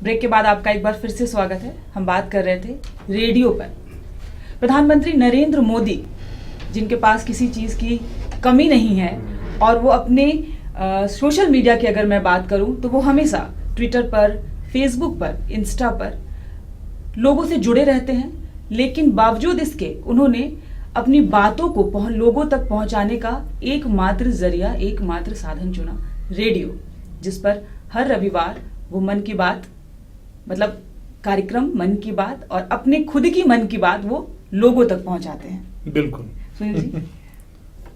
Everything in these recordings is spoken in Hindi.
ब्रेक के बाद आपका एक बार फिर से स्वागत है। हम बात कर रहे थे रेडियो पर। प्रधानमंत्री नरेंद्र मोदी, जिनके पास किसी चीज़ की कमी नहीं है और वो अपने सोशल मीडिया की अगर मैं बात करूं तो वो हमेशा ट्विटर पर, फेसबुक पर, इंस्टा पर लोगों से जुड़े रहते हैं, लेकिन बावजूद इसके उन्होंने अपनी बातों को लोगों तक पहुंचाने का एकमात्र जरिया, एकमात्र साधन चुना, रेडियो, जिस पर हर रविवार वो मन की बात, मतलब कार्यक्रम मन की बात और अपने खुद की मन की बात वो लोगों तक पहुंचाते हैं। बिल्कुल सुनील जी,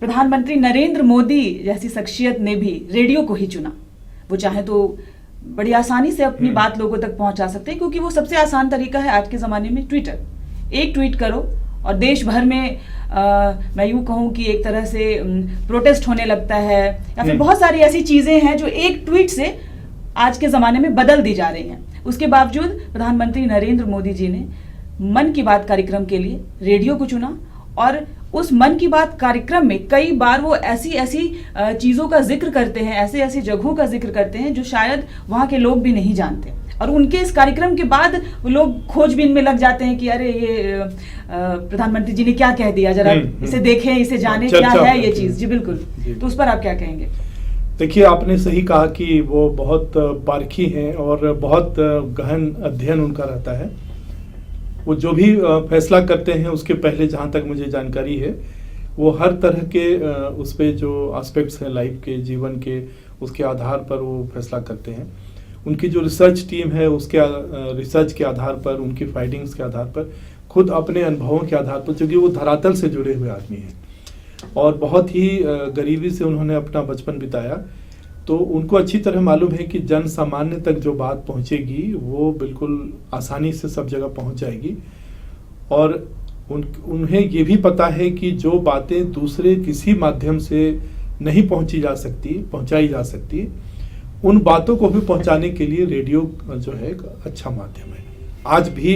प्रधानमंत्री नरेंद्र मोदी जैसी शख्सियत ने भी रेडियो को ही चुना। वो चाहे तो बड़ी आसानी से अपनी बात लोगों तक पहुंचा सकते हैं, क्योंकि वो सबसे आसान तरीका है आज के ज़माने में ट्विटर। एक ट्वीट करो और देश भर में मैं यूँ कहूँ कि एक तरह से प्रोटेस्ट होने लगता है, या फिर बहुत सारी ऐसी चीज़ें हैं जो एक ट्वीट से आज के ज़माने में बदल दी जा रही हैं। उसके बावजूद प्रधानमंत्री नरेंद्र मोदी जी ने मन की बात कार्यक्रम के लिए रेडियो को चुना, और उस मन की बात कार्यक्रम में कई बार वो ऐसी चीज़ों का जिक्र करते हैं, ऐसे ऐसी जगहों का जिक्र करते हैं जो शायद वहाँ के लोग भी नहीं जानते। और उनके इस कार्यक्रम के बाद वो लोग खोजबीन में लग जाते हैं कि अरे ये प्रधानमंत्री जी ने क्या कह दिया, जरा इसे देखें, इसे जाने, क्या है ये चीज़। जी बिल्कुल, तो उस पर आप क्या कहेंगे? देखिए, आपने सही कहा कि वो बहुत पारखी हैं और बहुत गहन अध्ययन उनका रहता है। वो जो भी फैसला करते हैं उसके पहले, जहाँ तक मुझे जानकारी है, वो हर तरह के उस पे जो एस्पेक्ट्स हैं लाइफ के, जीवन के, उसके आधार पर वो फैसला करते हैं। उनकी जो रिसर्च टीम है उसके रिसर्च के आधार पर, उनकी फाइंडिंग्स के आधार पर, खुद अपने अनुभवों के आधार पर, क्योंकि वो धरातल से जुड़े हुए आदमी हैं और बहुत ही गरीबी से उन्होंने अपना बचपन बिताया, तो उनको अच्छी तरह मालूम है कि जन सामान्य तक जो बात पहुंचेगी वो बिल्कुल आसानी से सब जगह पहुंच जाएगी। और उन्हें ये भी पता है कि जो बातें दूसरे किसी माध्यम से नहीं पहुंचाई जा सकती, उन बातों को भी पहुंचाने के लिए रेडियो जो है एक अच्छा माध्यम है। आज भी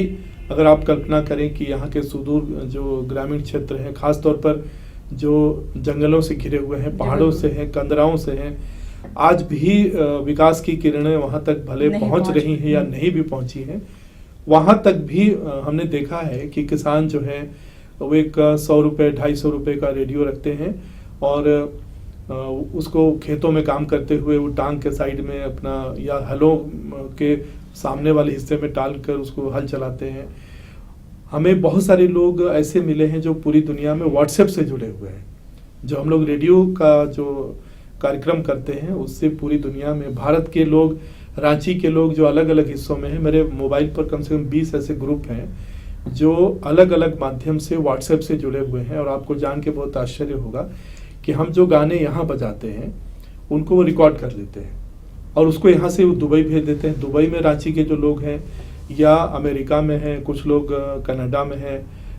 अगर आप कल्पना करें कि यहाँ के सुदूर जो ग्रामीण क्षेत्र हैं, खास तौर पर जो जंगलों से घिरे हुए हैं, पहाड़ों से हैं, कंदराओं से हैं, आज भी विकास की किरणें वहाँ तक भले पहुँच रही हैं या नहीं भी पहुँची हैं, वहाँ तक भी हमने देखा है कि किसान जो है वो एक 100 रुपये 250 रुपये का रेडियो रखते हैं और उसको खेतों में काम करते हुए वो टांग के साइड में अपना, या हलों के सामने वाले हिस्से में टाल कर उसको हल चलाते हैं। हमें बहुत सारे लोग ऐसे मिले हैं जो पूरी दुनिया में व्हाट्सएप से जुड़े हुए हैं। जो हम लोग रेडियो का जो कार्यक्रम करते हैं उससे पूरी दुनिया में भारत के लोग, रांची के लोग जो अलग अलग हिस्सों में हैं, मेरे मोबाइल पर कम से कम 20 ऐसे ग्रुप हैं जो अलग अलग माध्यम से व्हाट्सएप से जुड़े हुए हैं। और आपको जान के बहुत आश्चर्य होगा कि हम जो गाने यहाँ बजाते हैं उनको वो रिकॉर्ड कर लेते हैं और उसको यहाँ से वो दुबई भेज देते हैं। दुबई में रांची के जो लोग हैं, या अमेरिका में हैं, कुछ लोग कनाडा में हैं,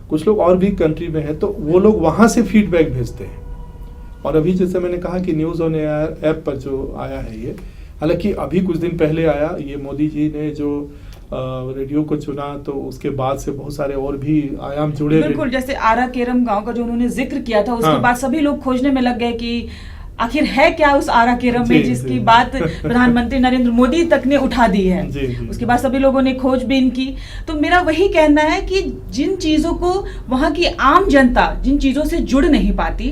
कुछ लोग और भी कंट्री में हैं, तो वो लोग वहाँ से फीडबैक भेजते हैं। और अभी जैसे मैंने कहा कि न्यूज़ ऑन एयर ऐप पर जो आया है ये, हालांकि अभी कुछ दिन पहले आया, ये मोदी जी ने जो रेडियो को चुना तो उसके बाद से बहुत सारे और भी आयाम जुड़े। बिल्कुल, जैसे आरा केरम गांव का जो उन्होंने जिक्र किया था, उसके बाद सभी लोग खोजने में लग गए कि आखिर है क्या उस आरा केरम में जिसकी बात प्रधानमंत्री नरेंद्र मोदी तक ने उठा दी है। उसके बाद सभी लोगों ने खोजबीन की। तो मेरा वही कहना है कि जिन चीजों को वहाँ की आम जनता जिन चीजों से जुड़ नहीं पाती,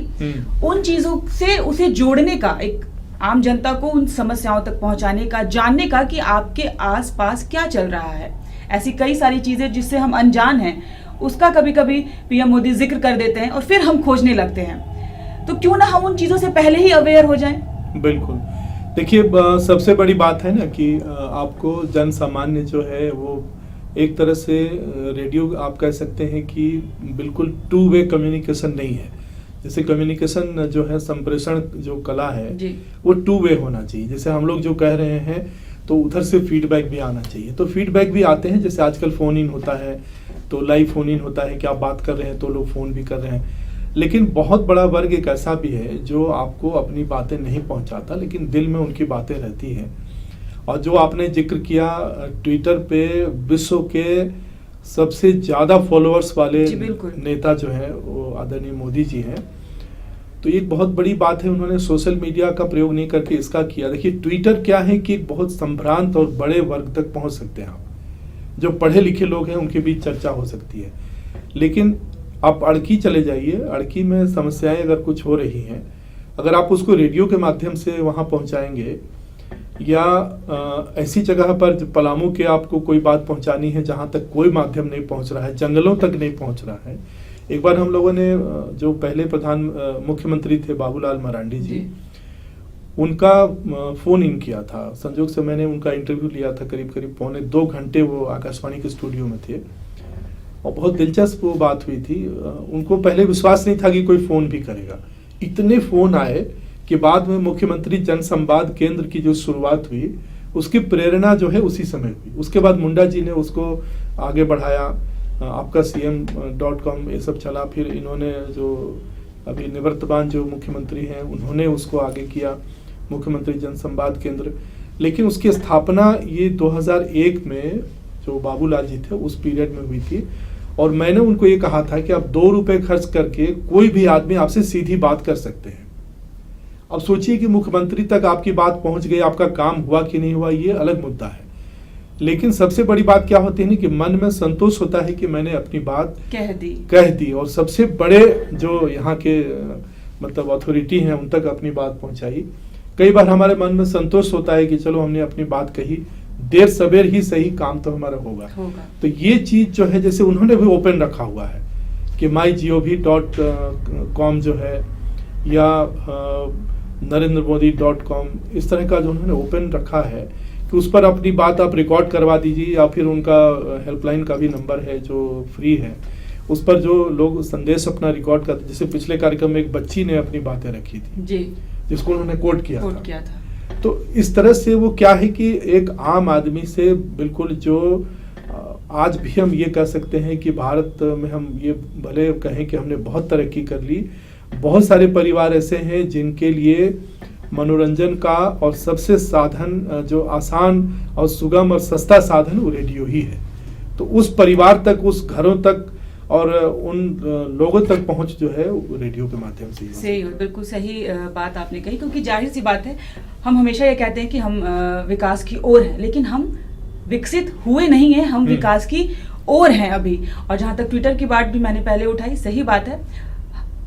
उन चीजों से उसे जोड़ने का, एक आम जनता को उन समस्याओं तक पहुंचाने का, जानने का कि आपके आसपास क्या चल रहा है। ऐसी कई सारी चीजें जिससे हम अनजान हैं, उसका कभी कभी पीएम मोदी जिक्र कर देते हैं और फिर हम खोजने लगते हैं। तो क्यों ना हम उन चीजों से पहले ही अवेयर हो जाएं? बिल्कुल, देखिए सबसे बड़ी बात है ना कि आपको जन सामान्य जो है वो एक तरह से रेडियो आप कह सकते हैं कि बिल्कुल 2 वे कम्युनिकेशन नहीं है। जैसे कम्युनिकेशन जो है, संप्रेषण जो कला है वो 2 वे होना चाहिए। जैसे हम लोग जो कह रहे हैं तो उधर से फीडबैक भी आना चाहिए, तो फीडबैक भी आते हैं। जैसे आजकल फ़ोन इन होता है, तो लाइव फ़ोन इन होता है कि आप बात कर रहे हैं तो लोग फ़ोन भी कर रहे हैं। लेकिन बहुत बड़ा वर्ग एक ऐसा भी है जो आपको अपनी बातें नहीं पहुंचाता, लेकिन दिल में उनकी बातें रहती हैं। और जो आपने जिक्र किया, ट्विटर पे विश्व के सबसे ज़्यादा फॉलोअर्स वाले नेता जो हैं वो आदरणीय मोदी जी हैं। तो तो एक बहुत बड़ी बात है, उन्होंने सोशल मीडिया का प्रयोग नहीं करके इसका किया। देखिए ट्विटर क्या है कि एक बहुत संभ्रांत और बड़े वर्ग तक पहुंच सकते हैं आप, जो पढ़े लिखे लोग हैं उनके बीच चर्चा हो सकती है। लेकिन आप अड़की चले जाइए, अड़की में समस्याएं अगर कुछ हो रही हैं, अगर आप उसको रेडियो के माध्यम से वहां पहुंचाएंगे, या ऐसी जगह पर पलामू के आपको कोई बात पहुंचानी है जहां तक कोई माध्यम नहीं पहुंच रहा है, जंगलों तक नहीं पहुंच रहा है। एक बार हम लोगों ने जो पहले मुख्यमंत्री थे बाबूलाल मरांडी जी, उनका फोन इन किया था। संजोग से मैंने उनका इंटरव्यू लिया था, करीब करीब 1.25 घंटे वो आकाशवाणी के स्टूडियो में थे और बहुत दिलचस्प वो बात हुई थी। उनको पहले विश्वास नहीं था कि कोई फोन भी करेगा, इतने फोन आए कि बाद में मुख्यमंत्री जन संवाद केंद्र की जो शुरुआत हुई उसकी प्रेरणा जो है उसी समय हुई। उसके बाद मुंडा जी ने उसको आगे बढ़ाया, आपका CM.com ये सब चला। फिर इन्होंने जो अभी निवर्तमान जो मुख्यमंत्री हैं उन्होंने उसको आगे किया, मुख्यमंत्री जन संवाद केंद्र। लेकिन उसकी स्थापना ये 2001 में जो बाबूलाल जी थे उस पीरियड में हुई थी। और मैंने उनको ये कहा था कि आप 2 रुपए खर्च करके कोई भी आदमी आपसे सीधी बात कर सकते हैं। अब सोचिए कि मुख्यमंत्री तक आपकी बात पहुंच गई, आपका काम हुआ कि नहीं हुआ ये अलग मुद्दा है, लेकिन सबसे बड़ी बात क्या होती है ना कि मन में संतोष होता है कि मैंने अपनी बात कह दी और सबसे बड़े जो यहाँ के मतलब अथॉरिटी हैं उन तक अपनी बात पहुंचाई। कई बार हमारे मन में संतोष होता है कि चलो हमने अपनी बात कही, देर सवेर ही सही, काम तो हमारा होगा। तो ये चीज जो है, जैसे उन्होंने भी ओपन रखा हुआ है कि mygov.com जो है या NarendraModi.com, इस तरह का जो उन्होंने ओपन रखा है कि उस पर अपनी बात आप रिकॉर्ड करवा दीजिए, या फिर उनका हेल्पलाइन का भी नंबर है जो फ्री है, उस पर जो लोग संदेश अपना रिकॉर्ड करते। जैसे पिछले कार्यक्रम में एक बच्ची ने अपनी बातें रखी थी जी, जिसको उन्होंने कोट किया था। तो इस तरह से वो क्या है कि एक आम आदमी से बिल्कुल जो आज भी हम ये कह सकते हैं कि भारत में हम ये भले कहें कि हमने बहुत तरक्की कर ली, बहुत सारे परिवार ऐसे हैं जिनके लिए मनोरंजन का और सबसे साधन जो आसान और सुगम और सस्ता साधन वो रेडियो ही है। तो उस परिवार तक, उस घरों तक और उन लोगों तक पहुंच जो है वो रेडियो के माध्यम से सही हो। बिल्कुल सही बात आपने कही, क्योंकि जाहिर सी बात है हम हमेशा ये कहते हैं कि हम विकास की ओर हैं, लेकिन हम विकसित हुए नहीं हैं, हम विकास की ओर हैं अभी। और जहाँ तक ट्विटर की बात भी मैंने पहले उठाई, सही बात है,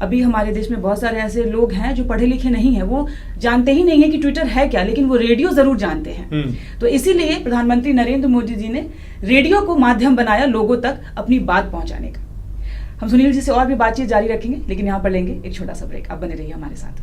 अभी हमारे देश में बहुत सारे ऐसे लोग हैं जो पढ़े लिखे नहीं हैं, वो जानते ही नहीं है कि ट्विटर है क्या, लेकिन वो रेडियो जरूर जानते हैं। तो इसीलिए प्रधानमंत्री नरेंद्र मोदी जी ने रेडियो को माध्यम बनाया लोगों तक अपनी बात पहुंचाने का। हम सुनील जी से और भी बातचीत जारी रखेंगे, लेकिन यहाँ पर लेंगे एक छोटा सा ब्रेक। आप बने रहिए हमारे साथ।